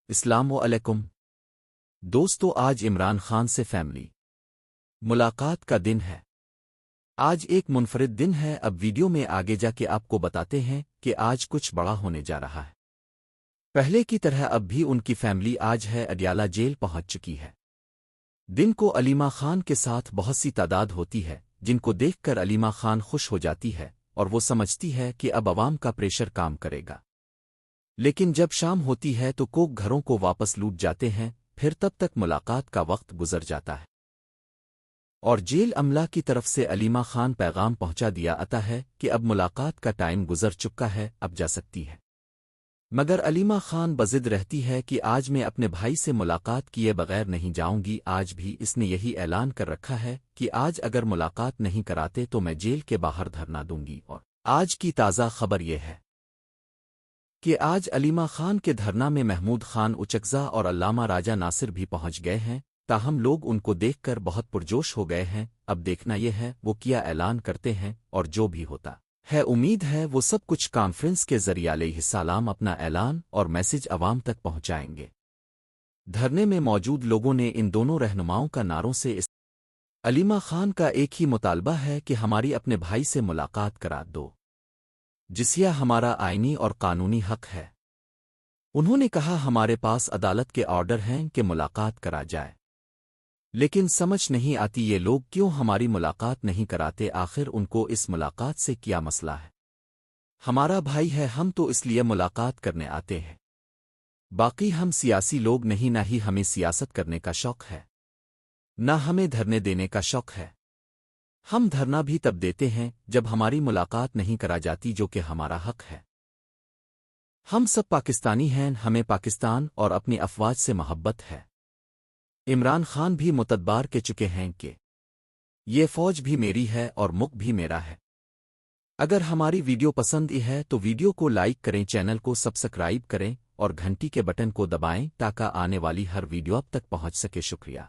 السلام علیکم دوستو، آج عمران خان سے فیملی ملاقات کا دن ہے۔ آج ایک منفرد دن ہے۔ اب ویڈیو میں آگے جا کے آپ کو بتاتے ہیں کہ آج کچھ بڑا ہونے جا رہا ہے۔ پہلے کی طرح اب بھی ان کی فیملی آج ہے اڈیالہ جیل پہنچ چکی ہے۔ دن کو علیمہ خان کے ساتھ بہت سی تعداد ہوتی ہے، جن کو دیکھ کر علیمہ خان خوش ہو جاتی ہے اور وہ سمجھتی ہے کہ اب عوام کا پریشر کام کرے گا۔ لیکن جب شام ہوتی ہے تو کوک گھروں کو واپس لوٹ جاتے ہیں، پھر تب تک ملاقات کا وقت گزر جاتا ہے اور جیل عملہ کی طرف سے علیمہ خان پیغام پہنچا دیا آتا ہے کہ اب ملاقات کا ٹائم گزر چکا ہے، اب جا سکتی ہے۔ مگر علیمہ خان بضد رہتی ہے کہ آج میں اپنے بھائی سے ملاقات کیے بغیر نہیں جاؤں گی۔ آج بھی اس نے یہی اعلان کر رکھا ہے کہ آج اگر ملاقات نہیں کراتے تو میں جیل کے باہر دھرنا دوں گی۔ اور آج کی تازہ خبر یہ ہے کہ آج علیمہ خان کے دھرنا میں محمود خان اچکزا اور علامہ راجہ ناصر بھی پہنچ گئے ہیں، تاہم لوگ ان کو دیکھ کر بہت پرجوش ہو گئے ہیں۔ اب دیکھنا یہ ہے وہ کیا اعلان کرتے ہیں، اور جو بھی ہوتا ہے امید ہے وہ سب کچھ کانفرنس کے ذریعے علیہ السلام اپنا اعلان اور میسج عوام تک پہنچائیں گے۔ دھرنے میں موجود لوگوں نے ان دونوں رہنماؤں کا نعروں سے علیمہ خان کا ایک ہی مطالبہ ہے کہ ہماری اپنے بھائی سے ملاقات کرا دو، جسیا ہمارا آئینی اور قانونی حق ہے۔ انہوں نے کہا ہمارے پاس عدالت کے آرڈر ہیں کہ ملاقات کرا جائے، لیکن سمجھ نہیں آتی یہ لوگ کیوں ہماری ملاقات نہیں کراتے۔ آخر ان کو اس ملاقات سے کیا مسئلہ ہے؟ ہمارا بھائی ہے، ہم تو اس لیے ملاقات کرنے آتے ہیں۔ باقی ہم سیاسی لوگ نہیں، نہ ہی ہمیں سیاست کرنے کا شوق ہے، نہ ہمیں دھرنے دینے کا شوق ہے۔ ہم دھرنا بھی تب دیتے ہیں جب ہماری ملاقات نہیں کرا جاتی، جو کہ ہمارا حق ہے۔ ہم سب پاکستانی ہیں، ہمیں پاکستان اور اپنی افواج سے محبت ہے۔ عمران خان بھی متدبار کے چکے ہیں کہ یہ فوج بھی میری ہے اور ملک بھی میرا ہے۔ اگر ہماری ویڈیو پسند ہے تو ویڈیو کو لائک کریں، چینل کو سبسکرائب کریں اور گھنٹی کے بٹن کو دبائیں تاکہ آنے والی ہر ویڈیو اب تک پہنچ سکے۔ شکریہ۔